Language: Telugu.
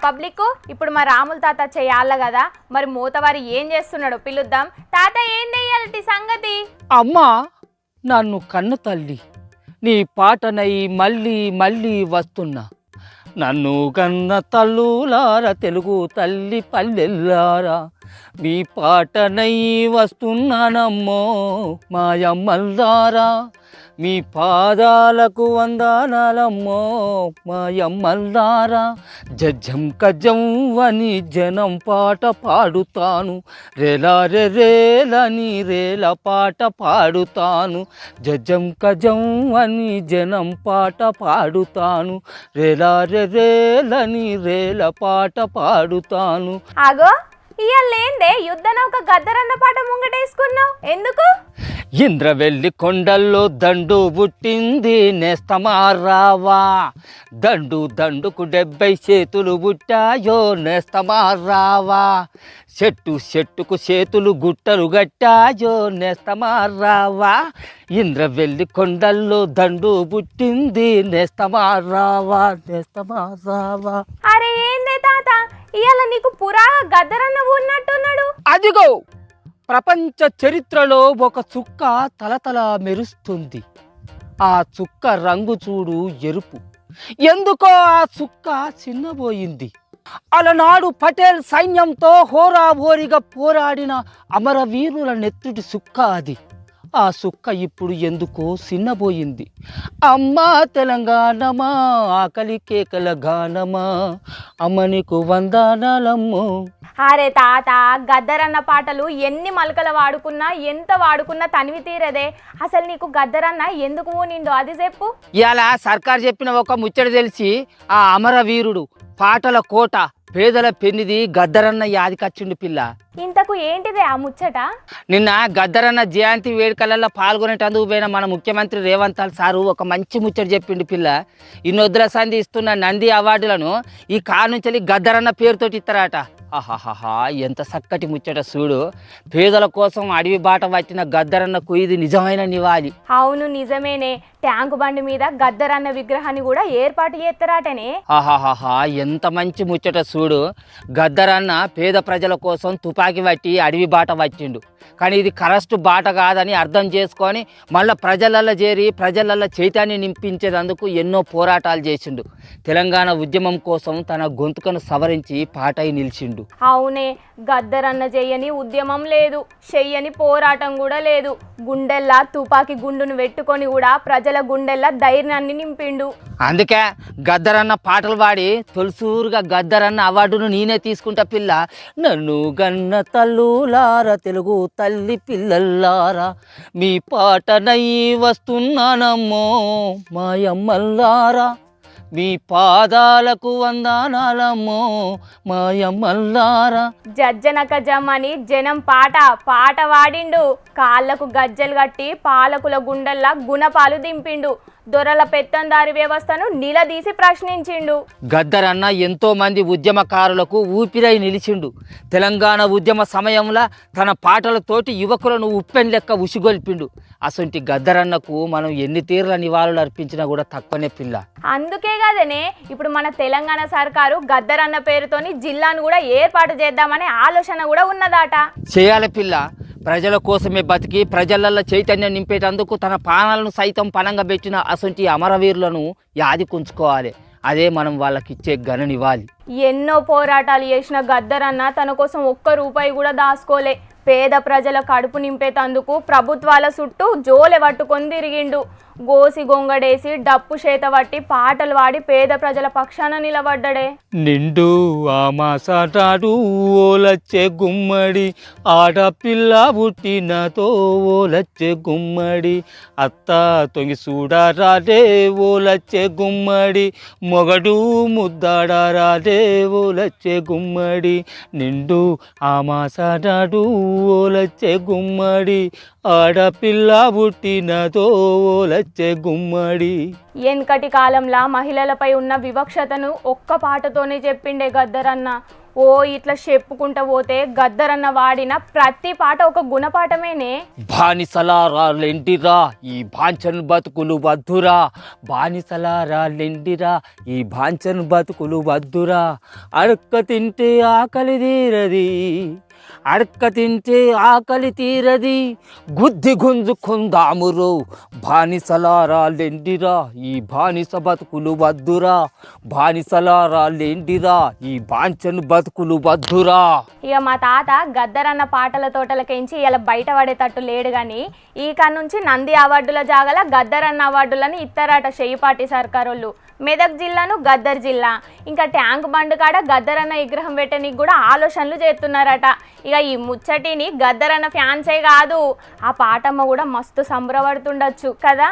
పబ్లిక్ ఇప్పుడు మా రాముల తాత చేయాల కదా, మరి మూతవారి ఏం చేస్తున్నాడో పిలుద్దాం. తాత ఏం చెయ్యాలి సంగతి? అమ్మా నన్ను కన్న తల్లి, నీ పాటనై మళ్ళీ మళ్ళీ వస్తున్నా. నన్ను కన్న తల్లులారా, తెలుగు తల్లి పల్లెల్లారా, మీ పాటనై వస్తున్నానమ్మో మాయమ్మల్లారా. మీ పాదాలకు వందనాలమ్మో మాయమ్మల్లారా. జజ్జం కజ్జం అని జనం పాట పాడుతాను, రేలా రేలని రేల పాట పాడుతాను. జజ్జం కజ్జం అని జనం పాట పాడుతాను, రేలా రేలని రేల పాట పాడుతాను. ఆగో ఇయ్యాలేందే యుద్ధ నౌక గద్దరన్న పాట ముంగటేసుకున్నావు ఎందుకు? ఇంద్రవెల్లి కొండల్లో దండు పుట్టింది నేస్తమారావా. దండు దండుకు 70 చేతులు పుట్టాయో నేస్తమారావా. చెట్టు చెట్టుకు చేతులు గుట్టలు గట్టాయో నేస్తమారావా. ఇంద్రవెల్లి కొండల్లో దండు పుట్టింది నేస్తమారావా, నేస్తమారావా. అరే ఏందే తాత ఇయాల నీకు పురా గద్దరన్న ఉన్నట్టున్నాడు? అదిగో ప్రపంచ చరిత్రలో ఒక చుక్క తలతల మెరుస్తుంది. ఆ చుక్క రంగు చూడు ఎరుపు. ఎందుకో ఆ చుక్క చిన్నబోయింది. అలనాడు పటేల్ సైన్యంతో హోరాహోరీగా పోరాడిన అమరవీరుల నెత్తుటి చుక్క అది. ఆ సుక్క ఇప్పుడు ఎందుకో చిన్నబోయింది. అమ్మా తెలంగాణమా, ఆకలి కేకల గానమా, అమ్మనికు వందనాలమ్మో. అరే తాత గద్దరన్న పాటలు ఎన్ని మలకలు వాడుకున్నా ఎంత వాడుకున్నా తనివి తీరదే. అసలు నీకు గద్దరన్న ఎందుకు నిండు అది చెప్పు. ఇవాళ సర్కారు చెప్పిన ఒక ముచ్చట తెలిసి ఆ అమరవీరుడు పాటల కోట పేదల పెన్నిది గద్దరన్న యాదికొచ్చిండు పిల్ల. ఇంతకు ఏంటిదే ఆ ముచ్చట? నిన్న గద్దరన్న జయంతి వేడుకలలో పాల్గొనేటందుకు పోయిన మన ముఖ్యమంత్రి రేవంత్ సారు ఒక మంచి ముచ్చట చెప్పిండు పిల్ల. ఇన్నొద్దుల సంధి ఇస్తున్న నంది అవార్డులను ఈ కారు నుంచి గద్దరన్న పేరుతోటి ఇస్తారట. ఆహాహా ఎంత చక్కటి ముచ్చట చూడు. పేదల కోసం అడవి బాట పట్టిన గద్దరన్నకు ఇది నిజమైన నివాళి. అవును నిజమేనే. ట్యాంకు బండి మీద గద్దరన్న విగ్రహాన్ని కూడా ఏర్పాటు చేస్తారటనే. ఆహాహా ఎంత మంచి ముచ్చట చూడు. గద్దరన్న పేద ప్రజల కోసం తుపాకీ పట్టి అడవి బాట పట్టిండు. కానీ ఇది కరెక్ట్ బాట కాదని అర్థం చేసుకొని మళ్ళీ ప్రజలల్లో చేరి ప్రజలల్లో చైతన్యం నింపించేందుకు ఎన్నో పోరాటాలు చేసిండు. తెలంగాణ ఉద్యమం కోసం తన గొంతుకను సవరించి పాటై నిలిచిండు. అవునే గద్దరన్న చెయ్యని ఉద్యమం లేదు, చెయ్యని పోరాటం కూడా లేదు. గుండెల్లా తుపాకీ గుండును పెట్టుకొని కూడా ప్రజల గుండెల్లా ధైర్యాన్ని నింపిండు. అందుకే గద్దరన్న పాటలు పాడి తొలిసూరుగా గద్దరన్న అవార్డును నేనే తీసుకుంటా పిల్ల. నన్ను గన్న తల్లులారా, తెలుగు తల్లి పిల్లల్లారా, మీ పాటనై వస్తున్నానమ్మో మాయమ్మల్లారా. మీ పాదాలకు వందనాలమ్మో మాయమ్మల్లారా. జజ్జనక జమ్మని జనం పాట వాడిండు. కాళ్లకు గజ్జలు కట్టి పాలకుల గుండెల్లా గుణపాలు దింపిండు. దొరల పెత్తందారి వ్యవస్థను నిలదీసి ప్రశ్నించిండు. గద్దరన్న ఎంతో మంది ఉద్యమకారులకు ఊపిరై నిలిచిండు. తెలంగాణ ఉద్యమ సమయంలో తన పాటలతోటి యువకులను ఉప్పెన్ లెక్క ఉసిగొల్పిండు. అసొంటి గద్దరన్నకు మనం ఎన్ని తీర్ల నివాళులు అర్పించినా కూడా తక్కువనే పిల్ల. అందుకే కదనే ఇప్పుడు మన తెలంగాణ సర్కారు గద్దరన్న పేరుతోని జిల్లాను కూడా ఏర్పాటు చేద్దామనే ఆలోచన కూడా ఉన్నదాట. చేయాలి పిల్ల. ప్రజల కోసమే బతికి ప్రజలల్లో చైతన్యం నింపేటందుకు తన ప్రాణాలను సైతం పణంగా పెట్టిన అసొంటి అమరవీరులను యాదికుంచుకోవాలి. అదే మనం వాళ్ళకి ఇచ్చే ఘన నివాళి. ఎన్నో పోరాటాలు చేసిన గద్దరన్న తన కోసం ఒక్క రూపాయి కూడా దాచుకోలే. పేద ప్రజల కడుపు నింపేతందుకు ప్రభుత్వాల చుట్టూ జోలె పట్టుకొని తిరిగిండు. గోసి గొంగడేసి డప్పు చేత పట్టి పాటలు పాడి పేద ప్రజల పక్షాన నిలబడ్డడే. నిండు ఆమాసాటాడు ఓలచ్చే గుమ్మడి, ఆడపిల్ల పుట్టినతో ఓలచ్చే గుమ్మడి, అత్త తొంగి చూడారాడే ఓలచ్చే గుమ్మడి, మొగడు ముద్దాడారాడే ఓలచ్చే గుమ్మడి. నిండు ఆమాసాటాడు ఓలచ్చే గుమ్మడి, ఆడపిల్ల పుట్టినతో ఓలచ్చే గుమ్మడి. ఎన్కటి కాలంలో మహిళలపై ఉన్న వివక్షతను ఒక్క పాటతోనే చెప్పిండే గద్దరన్న. ఓ ఇట్లా చెప్పుకుంటా పోతే గద్దరన్న వాడిన ప్రతి పాట ఒక గుణపాఠమేనే. బానిసలారా లెండిరా ఈ బాంచను బతుకులు వద్దురా, బానిసలారా లెండిరా ఈ బాంచను బతుకులు వద్దురా, అడక్క తింటే ఆకలి తీరది, అడక్క తింటే ఆకలి తీరది, గుద్ది గుంజుకుందామురో, బానిసలారా లెండిరా ఈ బానిస బతుకులు వద్దురా, బానిసలారా లెండిరా ఈ బాంచను బతుకులు వద్దురా. ఇక మా తాత గద్దరన్న పాటల తోటలకించి ఇలా బయట పడేటట్టు లేడు కానీ ఈ నుంచి నంది అవార్డుల జాగల గద్దరన్న అవార్డులను ఇత్తరాట షెయ్యిపాటి సర్కారోళ్ళు. మెదక్ జిల్లాను గద్దర్ జిల్లా, ఇంకా ట్యాంక్ బండ్ కాడ గద్దరన్న విగ్రహం పెట్టడానికి కూడా ఆలోచనలు చేస్తున్నారట. ఇక ఈ ముచ్చటిని గద్దరన్న ఫ్యాన్సే కాదు ఆ పాటమ్మ కూడా మస్తు సంబరపడుతుండొచ్చు కదా.